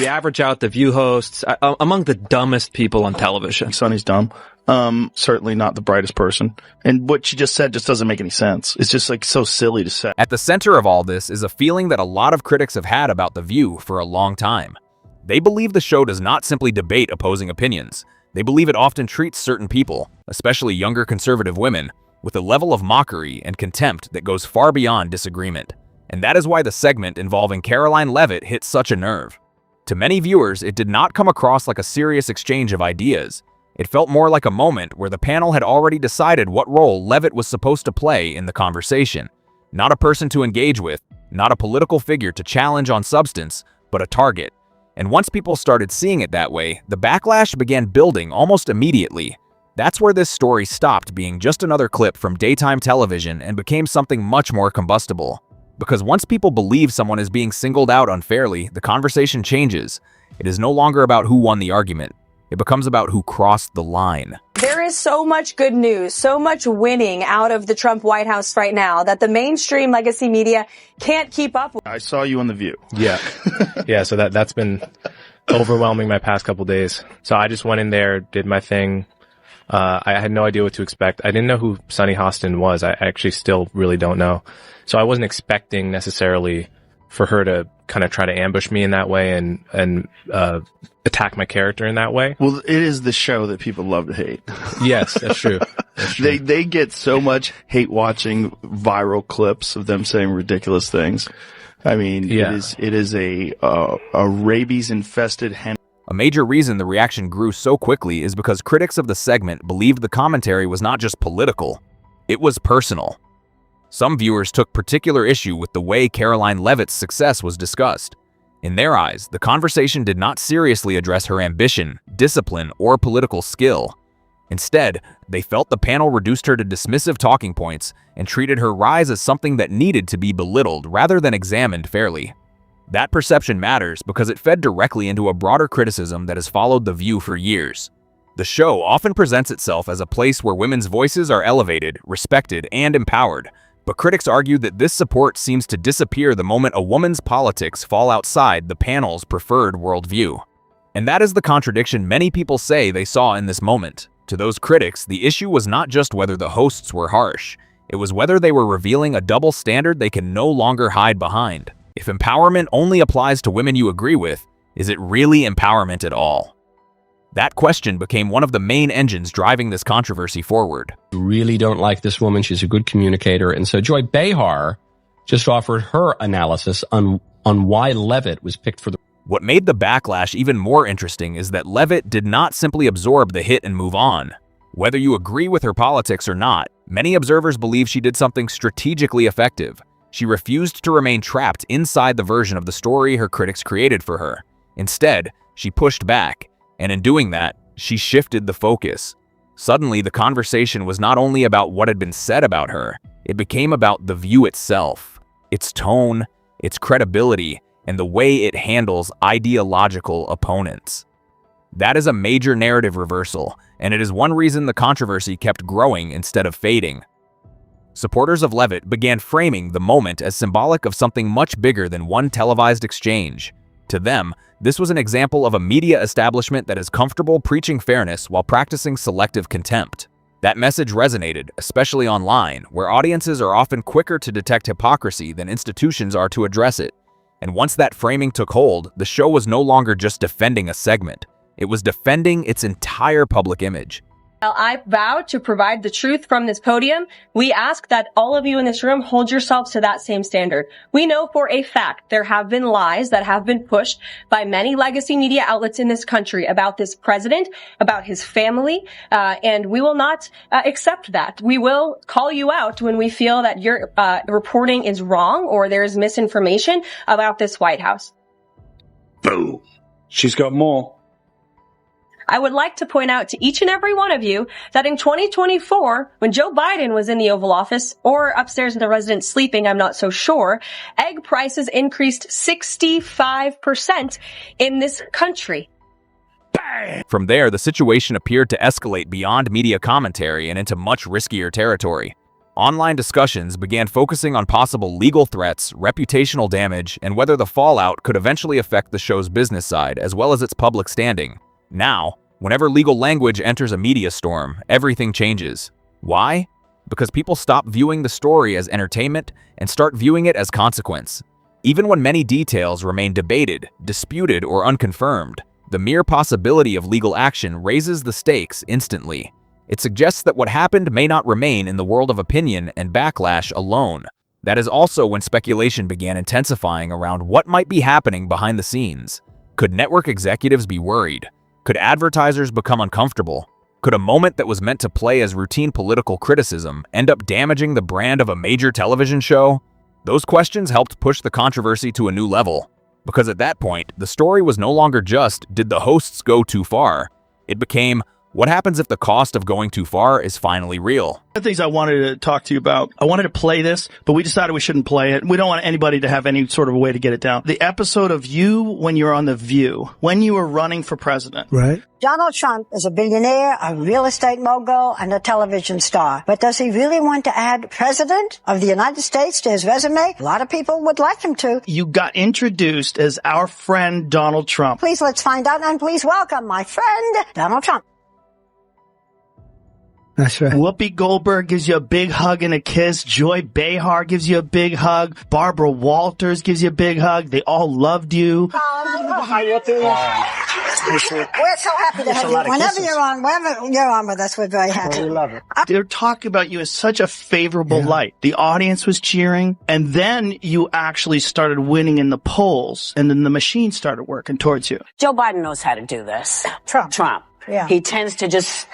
You average out the View hosts among the dumbest people on television. Sonny's dumb. Certainly not the brightest person. And what she just said just doesn't make any sense. It's just like so silly to say. At the center of all this is a feeling that a lot of critics have had about The View for a long time. They believe the show does not simply debate opposing opinions. They believe it often treats certain people, especially younger conservative women, with a level of mockery and contempt that goes far beyond disagreement. And that is why the segment involving Karoline Leavitt hit such a nerve. To many viewers, it did not come across like a serious exchange of ideas. It felt more like a moment where the panel had already decided what role Leavitt was supposed to play in the conversation. Not a person to engage with, not a political figure to challenge on substance, but a target. And once people started seeing it that way, the backlash began building almost immediately. That's where this story stopped being just another clip from daytime television and became something much more combustible. Because once people believe someone is being singled out unfairly, the conversation changes. It is no longer about who won the argument. It becomes about who crossed the line. There is so much good news, so much winning out of the Trump White House right now that the mainstream legacy media can't keep up with. I saw you on The View. Yeah. Yeah, so that's been overwhelming my past couple days. So I just went in there, did my thing. I had no idea what to expect. I didn't know who Sunny Hostin was. I actually still really don't know. So I wasn't expecting necessarily for her to kind of try to ambush me in that way and attack my character in that way. Well, it is the show that people love to hate. Yes, that's true. That's true. They get so much hate watching viral clips of them saying ridiculous things. I mean, yeah. it is a rabies infested hen. A major reason the reaction grew so quickly is because critics of the segment believed the commentary was not just political, it was personal. Some viewers took particular issue with the way Karoline Leavitt's success was discussed. In their eyes, the conversation did not seriously address her ambition, discipline, or political skill. Instead, they felt the panel reduced her to dismissive talking points and treated her rise as something that needed to be belittled rather than examined fairly. That perception matters because it fed directly into a broader criticism that has followed The View for years. The show often presents itself as a place where women's voices are elevated, respected, and empowered, but critics argue that this support seems to disappear the moment a woman's politics fall outside the panel's preferred worldview. And that is the contradiction many people say they saw in this moment. To those critics, the issue was not just whether the hosts were harsh, it was whether they were revealing a double standard they can no longer hide behind. If empowerment only applies to women you agree with, is it really empowerment at all? That question became one of the main engines driving this controversy forward. Really don't like this woman. She's a good communicator. And so Joy Behar just offered her analysis on why Leavitt was picked for the... What made the backlash even more interesting is that Leavitt did not simply absorb the hit and move on. Whether you agree with her politics or not, many observers believe she did something strategically effective. She refused to remain trapped inside the version of the story her critics created for her. Instead, she pushed back. And in doing that, she shifted the focus. Suddenly, the conversation was not only about what had been said about her, it became about The View itself, its tone, its credibility, and the way it handles ideological opponents. That is a major narrative reversal, and it is one reason the controversy kept growing instead of fading. Supporters of Leavitt began framing the moment as symbolic of something much bigger than one televised exchange. To them, this was an example of a media establishment that is comfortable preaching fairness while practicing selective contempt. That message resonated, especially online, where audiences are often quicker to detect hypocrisy than institutions are to address it. And once that framing took hold, the show was no longer just defending a segment. It was defending its entire public image. While I vow to provide the truth from this podium, we ask that all of you in this room hold yourselves to that same standard. We know for a fact there have been lies that have been pushed by many legacy media outlets in this country about this president, about his family, and we will not accept that. We will call you out when we feel that your reporting is wrong or there is misinformation about this White House. Boom. She's got more. I would like to point out to each and every one of you that in 2024, when Joe Biden was in the Oval Office or upstairs in the residence sleeping, I'm not so sure, egg prices increased 65% in this country. From there, the situation appeared to escalate beyond media commentary and into much riskier territory. Online discussions began focusing on possible legal threats, reputational damage, and whether the fallout could eventually affect the show's business side as well as its public standing. Now, whenever legal language enters a media storm, everything changes. Why? Because people stop viewing the story as entertainment and start viewing it as consequence. Even when many details remain debated, disputed, or unconfirmed, the mere possibility of legal action raises the stakes instantly. It suggests that what happened may not remain in the world of opinion and backlash alone. That is also when speculation began intensifying around what might be happening behind the scenes. Could network executives be worried? Could advertisers become uncomfortable? Could a moment that was meant to play as routine political criticism end up damaging the brand of a major television show? Those questions helped push the controversy to a new level. Because at that point, the story was no longer just, did the hosts go too far? It became, what happens if the cost of going too far is finally real? The things I wanted to talk to you about. I wanted to play this, but we decided we shouldn't play it. We don't want anybody to have any sort of a way to get it down. The episode of you when you're on The View, when you were running for president. Right. Donald Trump is a billionaire, a real estate mogul, and a television star. But does he really want to add President of the United States to his resume? A lot of people would like him to. You got introduced as our friend Donald Trump. Please, let's find out, and please welcome my friend, Donald Trump. That's right. Whoopi Goldberg gives you a big hug and a kiss. Joy Behar gives you a big hug. Barbara Walters gives you a big hug. They all loved you. How you doing? We're so happy to have you. Whenever you're on with us, we're very happy. We love it. They're talking about you as such a favorable light. The audience was cheering, and then you actually started winning in the polls, and then the machine started working towards you. Joe Biden knows how to do this. Trump. Yeah. He tends to just...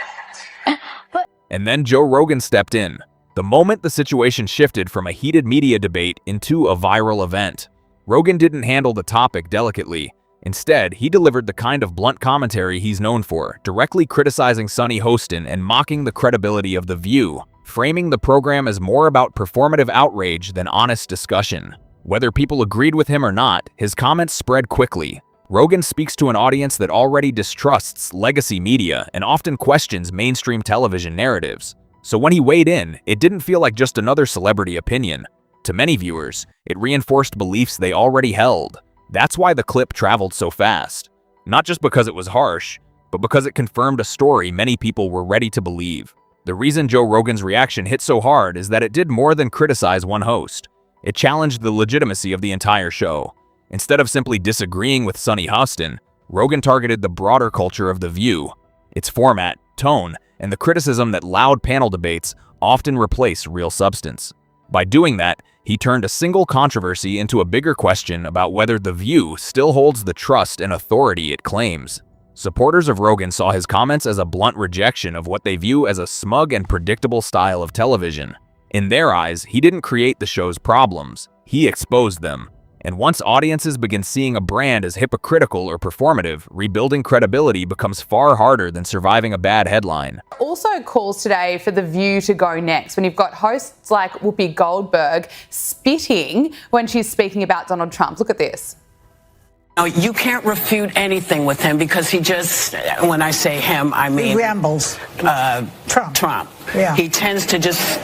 And then Joe Rogan stepped in. The moment the situation shifted from a heated media debate into a viral event. Rogan didn't handle the topic delicately. Instead, he delivered the kind of blunt commentary he's known for, directly criticizing Sunny Hostin and mocking the credibility of The View, framing the program as more about performative outrage than honest discussion. Whether people agreed with him or not, his comments spread quickly. Rogan speaks to an audience that already distrusts legacy media and often questions mainstream television narratives. So when he weighed in, it didn't feel like just another celebrity opinion. To many viewers, it reinforced beliefs they already held. That's why the clip traveled so fast. Not just because it was harsh, but because it confirmed a story many people were ready to believe. The reason Joe Rogan's reaction hit so hard is that it did more than criticize one host. It challenged the legitimacy of the entire show. Instead of simply disagreeing with Sunny Hostin, Rogan targeted the broader culture of The View, its format, tone, and the criticism that loud panel debates often replace real substance. By doing that, he turned a single controversy into a bigger question about whether The View still holds the trust and authority it claims. Supporters of Rogan saw his comments as a blunt rejection of what they view as a smug and predictable style of television. In their eyes, he didn't create the show's problems, he exposed them. And once audiences begin seeing a brand as hypocritical or performative, rebuilding credibility becomes far harder than surviving a bad headline. Also calls today for The View to go next when you've got hosts like Whoopi Goldberg spitting when she's speaking about Donald Trump. Look at this. No, you can't refute anything with him because he just, when I say him, I mean... He rambles. Trump. Yeah. He tends to just...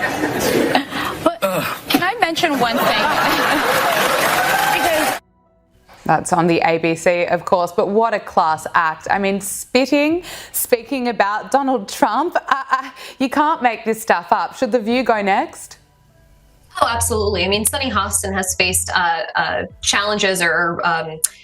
But can I mention one thing? That's on the ABC, of course, but what a class act. I mean, speaking, speaking about Donald Trump, you can't make this stuff up. Should The View go next? Oh, absolutely. I mean, Sunny Hostin has faced challenges or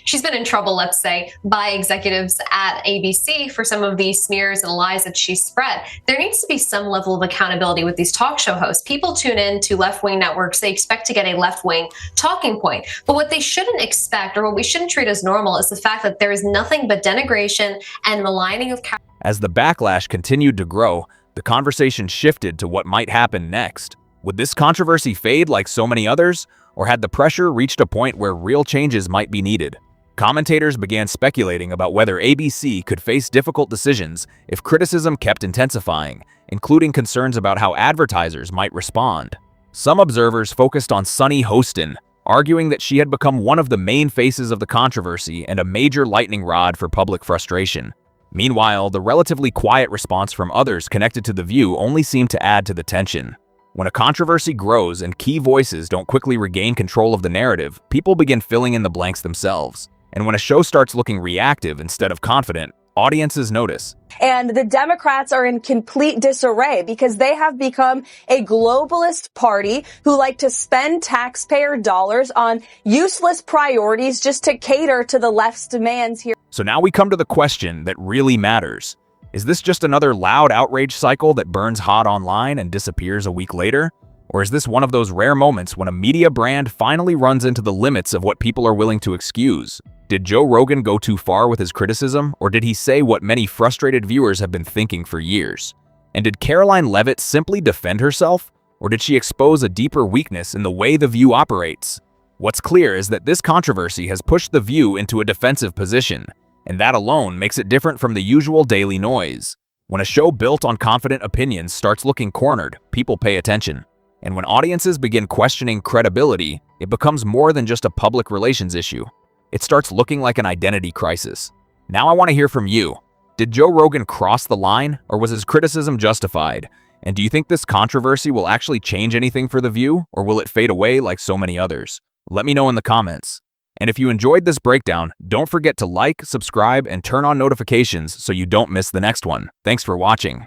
she's been in trouble, let's say, by executives at ABC for some of these smears and lies that she spread. There needs to be some level of accountability with these talk show hosts. People tune in to left-wing networks. They expect to get a left-wing talking point. But what they shouldn't expect or what we shouldn't treat as normal is the fact that there is nothing but denigration and maligning of... As the backlash continued to grow, the conversation shifted to what might happen next. Would this controversy fade like so many others, or had the pressure reached a point where real changes might be needed? Commentators began speculating about whether ABC could face difficult decisions if criticism kept intensifying, including concerns about how advertisers might respond. Some observers focused on Sunny Hostin, arguing that she had become one of the main faces of the controversy and a major lightning rod for public frustration. Meanwhile, the relatively quiet response from others connected to The View only seemed to add to the tension. When a controversy grows and key voices don't quickly regain control of the narrative, people begin filling in the blanks themselves. And when a show starts looking reactive instead of confident, audiences notice. And the Democrats are in complete disarray because they have become a globalist party who like to spend taxpayer dollars on useless priorities just to cater to the left's demands here. So now we come to the question that really matters. Is this just another loud outrage cycle that burns hot online and disappears a week later? Or is this one of those rare moments when a media brand finally runs into the limits of what people are willing to excuse? Did Joe Rogan go too far with his criticism, or did he say what many frustrated viewers have been thinking for years? And did Karoline Leavitt simply defend herself, or did she expose a deeper weakness in the way The View operates? What's clear is that this controversy has pushed The View into a defensive position, and that alone makes it different from the usual daily noise. When a show built on confident opinions starts looking cornered, people pay attention. And when audiences begin questioning credibility, it becomes more than just a public relations issue. It starts looking like an identity crisis. Now I want to hear from you. Did Joe Rogan cross the line, or was his criticism justified? And do you think this controversy will actually change anything for The View, or will it fade away like so many others? Let me know in the comments. And if you enjoyed this breakdown, don't forget to like, subscribe, and turn on notifications so you don't miss the next one. Thanks for watching.